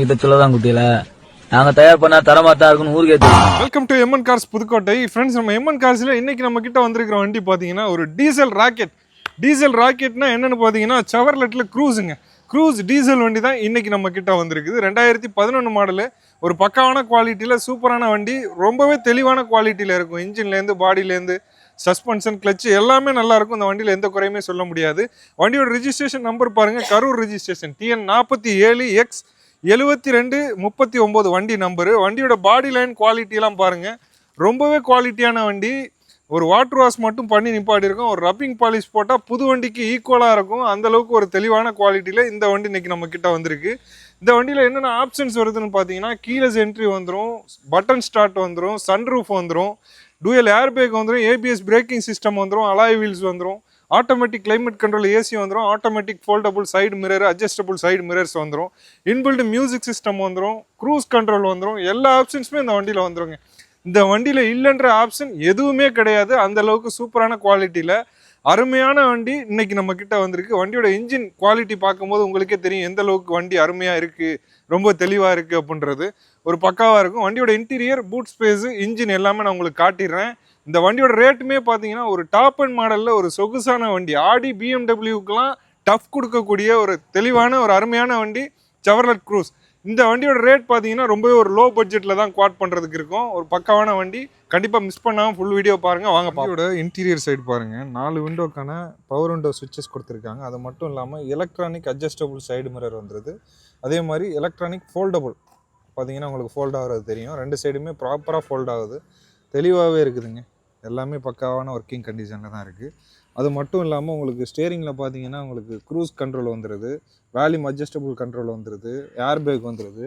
இதை சொல்லதான் குட்டியில நாங்க தயார் பண்ணா தரமா தான் இருக்குன்னு ஊருக்கே தெரியும். Welcome to MN Cars Pudukkottai. Friends, நம்ம எம்என் கார்ஸ்ல இன்னைக்கு நம்ம கிட்ட வந்திருக்கிற வண்டி பாத்தீங்கன்னா ஒரு டீசல் ராக்கெட்னா என்னன்னு பாத்தீங்கன்னா செவர்லெட்ல க்ரூஸ் டீசல் வண்டி தான் இன்னைக்கு நம்ம கிட்ட வந்திருக்குது. 2011 மாடலு, ஒரு பக்காவான குவாலிட்டியில சூப்பரான வண்டி, ரொம்பவே தெளிவான குவாலிட்டியில இருக்கும். இன்ஜின்லேருந்து பாடியிலேருந்து சஸ்பென்ஷன் கிளச்சு எல்லாமே நல்லா இருக்கும். இந்த வண்டியில் எந்த குறையுமே சொல்ல முடியாது. வண்டியோட ரிஜிஸ்ட்ரேஷன் நம்பர் பாருங்க, கரூர் ரிஜிஸ்ட்ரேஷன் TN 47X 7239 வண்டி நம்பரு. வண்டியோட பாடி லைன் குவாலிட்டிலாம் பாருங்க, ரொம்பவே குவாலிட்டியான வண்டி. ஒரு வாட்டர் வாஷ் மட்டும் பண்ணி நிப்பாட்டி இருக்கும். ஒரு ரப்பிங் பாலிஷ் போட்டால் புது வண்டிக்கு ஈக்குவலாக இருக்கும். அந்த அளவுக்கு ஒரு தெளிவான குவாலிட்டியில் இந்த வண்டி இன்னைக்கு நம்ம கிட்ட வந்திருக்கு. இந்த வண்டியில் என்னென்ன ஆப்ஷன்ஸ் வருதுன்னு பார்த்தீங்கன்னா, கீலெஸ் என்ட்ரி வந்துடும், பட்டன் ஸ்டார்ட் வந்துடும், சன்ரூஃப் வந்துடும், டூயல் ஏர் பேக் வந்துடும், ABS பிரேக்கிங் சிஸ்டம் வந்துடும், அலாய் வீல்ஸ் வந்துடும், ஆட்டோமேட்டிக் கிளைமேட் கண்ட்ரோல் AC வந்துடும், automatic foldable side mirror, adjustable side mirrors வந்துடும், இன்பில்ட் மியூசிக் சிஸ்டம் வந்துடும், க்ரூஸ் கண்ட்ரோல் வந்துடும். எல்லா ஆப்ஷன்ஸுமே இந்த வண்டியில் வந்துருங்க. இந்த வண்டியில் இல்லைன்ற ஆப்ஷன் எதுவுமே கிடையாது. அந்த அளவுக்கு சூப்பரான குவாலிட்டியில் அருமையான வண்டி இன்னைக்கு நம்ம கிட்ட வந்திருக்கு. வண்டியோட இன்ஜின் குவாலிட்டி பார்க்கும்போது உங்களுக்கே தெரியும் எந்த அளவுக்கு வண்டி அருமையாக இருக்குது, ரொம்ப தெளிவாக இருக்குது அப்படின்றது. ஒரு பக்காவாக இருக்கும். வண்டியோட இன்டீரியர், பூட் ஸ்பேஸு, இன்ஜின் எல்லாமே நான் உங்களுக்கு காட்டிடுறேன். இந்த வண்டியோட ரேட்டுமே பார்த்தீங்கன்னா ஒரு டாப் அண்ட் மாடலில் ஒரு சொகுசான வண்டி, ஆடி BMWக்கெலாம் டஃப் கொடுக்கக்கூடிய ஒரு தெளிவான ஒரு அருமையான வண்டி செவர்லெட் க்ரூஸ். இந்த வண்டியோட ரேட் பார்த்தீங்கன்னா ரொம்பவே ஒரு லோ பட்ஜெட்டில் தான் குவாட் பண்ணுறதுக்கு இருக்கும். ஒரு பக்காவான வண்டி, கண்டிப்பாக மிஸ் பண்ணாமல் ஃபுல் வீடியோ பாருங்கள். வாங்க. வண்டியோட இன்டீரியர் சைடு பாருங்கள், 4 விண்டோக்கான பவர் விண்டோ சுவிட்சஸ் கொடுத்துருக்காங்க. அது மட்டும் இல்லாமல் எலக்ட்ரானிக் அட்ஜஸ்டபுள் சைடு மிரர் வந்துடுது. அதே மாதிரி எலக்ட்ரானிக் ஃபோல்டபுள் பார்த்தீங்கன்னா உங்களுக்கு ஃபோல்ட் ஆகிறது தெரியும். 2 சைடுமே ப்ராப்பராக ஃபோல்ட் ஆகுது, தெளிவாகவே இருக்குதுங்க. எல்லாமே பக்காவான ஒர்க்கிங் கண்டிஷனில் தான் இருக்குது. அது மட்டும் இல்லாமல் உங்களுக்கு ஸ்டேரிங்கில் பார்த்தீங்கன்னா உங்களுக்கு க்ரூஸ் கண்ட்ரோல் வந்துடுது, வால்யூம் அட்ஜஸ்டபுள் கண்ட்ரோல் வந்துடுது, ஏர் பேக் வந்துடுது.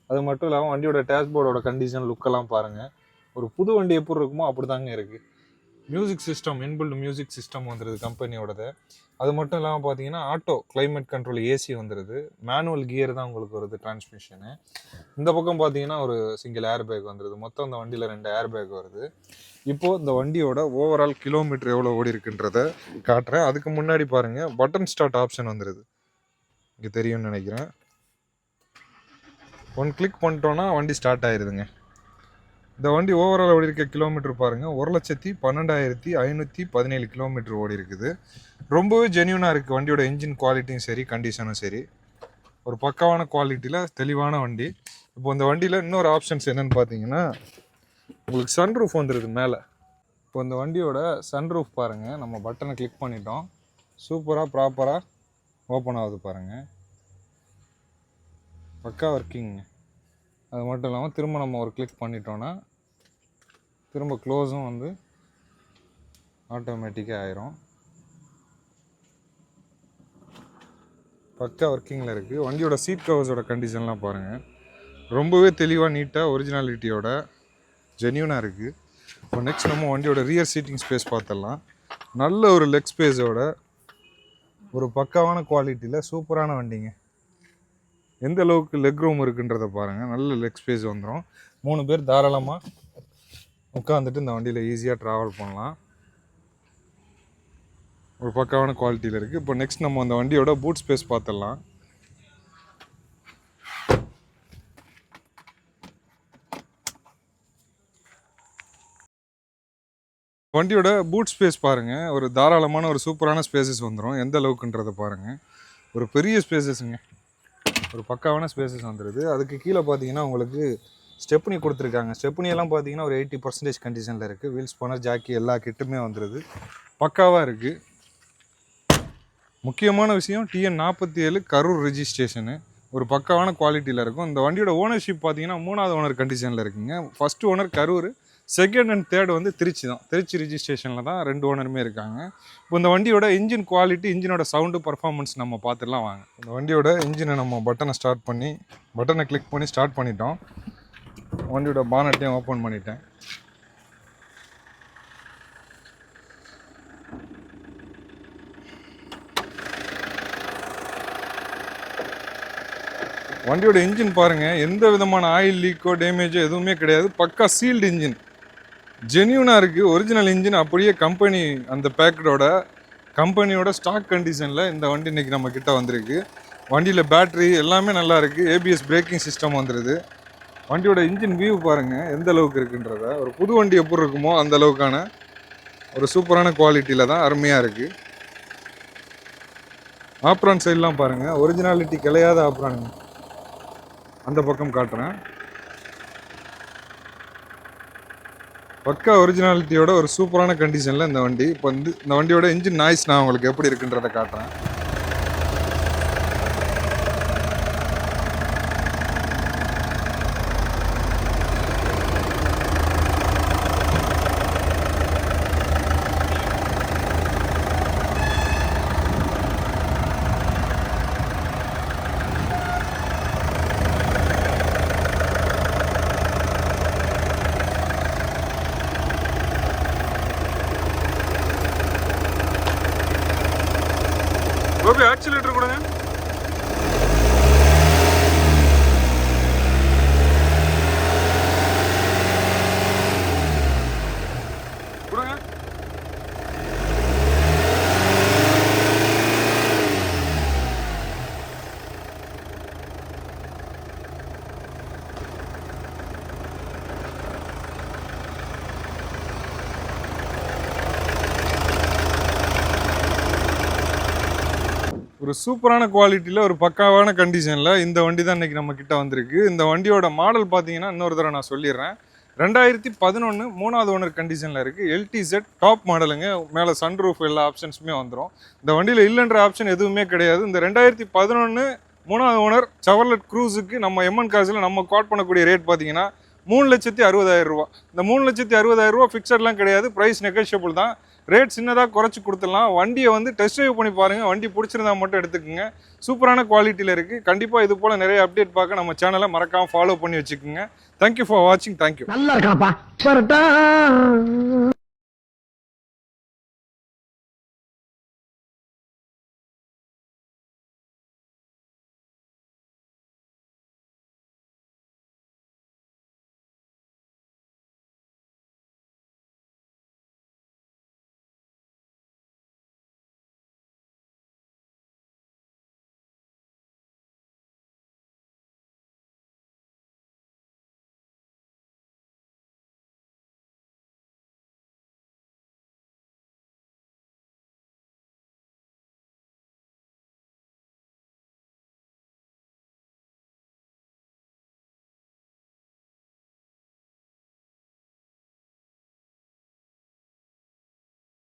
அது மட்டும் இல்லாமல் வண்டியோட டேஷ்போர்டோட கண்டிஷன் லுக்கெல்லாம் பாருங்கள், ஒரு புது வண்டி எப்படி இருக்குமோ அப்படி தாங்க இருக்குது. Music system, inbuilt music system வந்துடுது கம்பெனியோடது. அது மட்டும் இல்லாமல் பார்த்தீங்கன்னா ஆட்டோ கிளைமேட் கண்ட்ரோல் AC வந்துடுது. மேனுவல் கியர் தான் உங்களுக்கு வருது டிரான்ஸ்மிஷனு. இந்த பக்கம் பார்த்தீங்கன்னா ஒரு சிங்கிள் ஏர் பேக் வந்துடுது. மொத்தம் இந்த வண்டியில் 2 ஏர் பேக் வருது. இப்போது இந்த வண்டியோட ஓவரால் கிலோமீட்டர் எவ்வளோ ஓடி இருக்குன்றத காட்டுறேன். அதுக்கு முன்னாடி பாருங்கள், பட்டன் ஸ்டார்ட் ஆப்ஷன் வந்துடுது. இங்கே தெரியும்னு நினைக்கிறேன். 1 கிளிக் பண்ணிட்டோன்னா வண்டி ஸ்டார்ட் ஆயிடுதுங்க. இந்த வண்டி ஓவரால் ஓடி இருக்க கிலோமீட்டர் பாருங்கள், 1,12,517 கிலோமீட்டர் ஓடி இருக்குது. ரொம்பவே ஜென்யூனாக இருக்குது. வண்டியோட இன்ஜின் குவாலிட்டியும் சரி, கண்டிஷனும் சரி, ஒரு பக்காவான குவாலிட்டியில் தெளிவான வண்டி. இப்போ இந்த வண்டியில் இன்னொரு ஆப்ஷன்ஸ் என்னென்னு பார்த்தீங்கன்னா, உங்களுக்கு சன்ரூஃப் வந்துடுது மேலே. இப்போ இந்த வண்டியோட சன்ரூஃப் பாருங்கள், நம்ம பட்டனை கிளிக் பண்ணிட்டோம், சூப்பராக ப்ராப்பராக ஓப்பன் ஆகுது பாருங்கள், பக்கா ஒர்க்கிங்க. அது மட்டும் இல்லாமல் திரும்ப நம்ம ஒரு கிளிக் பண்ணிட்டோன்னா திரும்ப க்ளோஸும் வந்து ஆட்டோமேட்டிக்காக ஆயிரும். பக்கா ஒர்க்கிங்கில் இருக்குது. வண்டியோட சீட் கவர்ஸோட கண்டிஷன்லாம் பாருங்கள், ரொம்பவே தெளிவாக நீட்டாக ஒரிஜினாலிட்டியோட ஜென்யூனாக இருக்குது. இப்போ நெக்ஸ்ட் நம்ம வண்டியோட ரியர் சீட்டிங் ஸ்பேஸ் பார்த்துடலாம். நல்ல ஒரு லெக் ஸ்பேஸோட ஒரு பக்காவான குவாலிட்டியில் சூப்பரான வண்டிங்க. எந்த அளவுக்கு லெக் ரூம் இருக்குன்றதை பாருங்கள், நல்ல லெக் ஸ்பேஸ் வந்துடும். 3 பேர் தாராளமாக உட்காந்துட்டு இந்த வண்டியில் ஈஸியாக ட்ராவல் பண்ணலாம். ஒரு பக்காவான குவாலிட்டியில் இருக்குது. இப்போ நெக்ஸ்ட் நம்ம அந்த வண்டியோட பூட் ஸ்பேஸ் பார்த்துடலாம். வண்டியோட பூட் ஸ்பேஸ் பாருங்கள், ஒரு தாராளமான ஒரு சூப்பரான ஸ்பேசஸ் வந்துடும். எந்த அளவுக்குன்றதை பாருங்கள், ஒரு பெரிய ஸ்பேசஸுங்க, ஒரு பக்காவான ஸ்பேசஸ் வந்துடுது. அதுக்கு கீழே பார்த்தீங்கன்னா உங்களுக்கு ஸ்டெப்னி கொடுத்துருக்காங்க. ஸ்டெப்னியெல்லாம் பார்த்தீங்கன்னா ஒரு 80% கண்டிஷனில் இருக்குது. வீல் ஸ்பானர், ஜாக்கி எல்லா கிட்டுமே வந்துடுது, பக்காவாக இருக்குது. முக்கியமான விஷயம், TN 47 கரூர் ரிஜிஸ்ட்ரேஷனு, ஒரு பக்காவான குவாலிட்டியில் இருக்கும். இந்த வண்டியோட ஓனர்ஷிப் பார்த்தீங்கன்னா 3வது ஓனர் கண்டிஷனில் இருக்குங்க. First owner Karur, second and third வந்து திருச்சி தான். திருச்சி ரிஜிஸ்ட்ரேஷனில் தான் 2 ஓனருமே இருக்காங்க. இப்போ இந்த வண்டியோட இன்ஜின் குவாலிட்டி, இன்ஜினோட சவுண்டு, பர்ஃபார்மன்ஸ் நம்ம பார்த்துடலாம் வாங்க. இந்த வண்டியோட இன்ஜினை நம்ம பட்டனை கிளிக் பண்ணி ஸ்டார்ட் பண்ணிட்டோம். வண்டியோட பானட்டையும் ஓப்பன் பண்ணிட்டேன். வண்டியோட இன்ஜின் பாருங்கள், எந்த விதமான ஆயில் லீக்கோ டேமேஜோ எதுவுமே கிடையாது. பக்கா சீல்டு இன்ஜின், ஜென்யூனாக இருக்குது. ஒரிஜினல் இன்ஜின் அப்படியே கம்பெனி அந்த பேக்கடோட கம்பெனியோட ஸ்டாக் கண்டிஷனில் இந்த வண்டி இன்றைக்கி நம்ம கிட்ட வந்திருக்கு. வண்டியில் பேட்ரி எல்லாமே நல்லா இருக்குது. ஏபிஎஸ் பிரேக்கிங் சிஸ்டம் வந்துடுது. வண்டியோட இன்ஜின் வியூ பாருங்கள் எந்த அளவுக்கு இருக்குன்றத. ஒரு புது வண்டி எப்படி இருக்குமோ அந்த அளவுக்கான ஒரு சூப்பரான குவாலிட்டியில் தான் அருமையாக இருக்குது. ஆப்ரான் சைட்லாம் பாருங்கள், ஒரிஜினாலிட்டி கிளையாத ஆப்ரானுங்க. அந்த பக்கம் காட்டுறேன். பக்கா ஒரிஜினாலிட்டியோட ஒரு சூப்பரான கண்டிஷனில் இந்த வண்டி. இப்போ வந்து இந்த வண்டியோட இன்ஜின் நாய்ஸ் நான் உங்களுக்கு எப்படி இருக்குன்றதை காட்டுறேன். கோபி ஆக்சிலேட்டர் கொடுங்க. கொடுங்க. ஒரு சூப்பரான குவாலிட்டியில் ஒரு பக்காவான கண்டிஷனில் இந்த வண்டி தான் இன்றைக்கி நம்ம கிட்ட வந்திருக்கு. இந்த வண்டியோட மாடல் பார்த்தீங்கன்னா இன்னொரு தடவை நான் சொல்லிடுறேன். 2011 3வது ஓனர் கண்டிஷனில் இருக்குது. எல்டிசெட் டாப் மாடலுங்க. மேலே சன்ரூஃப் எல்லா ஆப்ஷன்ஸுமே வந்துடும். இந்த வண்டியில் இல்லைன்ற ஆப்ஷன் எதுவுமே கிடையாது. இந்த 2011 3வது ஓனர் செவர்லெட் க்ரூஸுக்கு நம்ம எம்என் காசில் நம்ம காட் பண்ணக்கூடிய ரேட் பார்த்தீங்கன்னா 3,60,000 ரூபா. இந்த 3,60,000 ரூபா ஃபிக்ஸட்லாம் கிடையாது, ப்ரைஸ் நெகோஷியபிள் தான். ரேட் சின்னதாக குறைச்சி கொடுத்துடலாம். வண்டியை வந்து டெஸ்ட் ட்ரைவ் பண்ணி பாருங்கள். வண்டி பிடிச்சிருந்தா மட்டும் எடுத்துக்கோங்க. சூப்பரான குவாலிட்டியில் இருக்குது. கண்டிப்பாக இது போல் நிறைய அப்டேட் பார்க்க நம்ம சேனலை மறக்காமல் ஃபாலோ பண்ணி வச்சுக்கோங்க. தேங்க்யூ ஃபார் வாட்சிங். தேங்க்யூ. நல்லா இருக்காப்பா.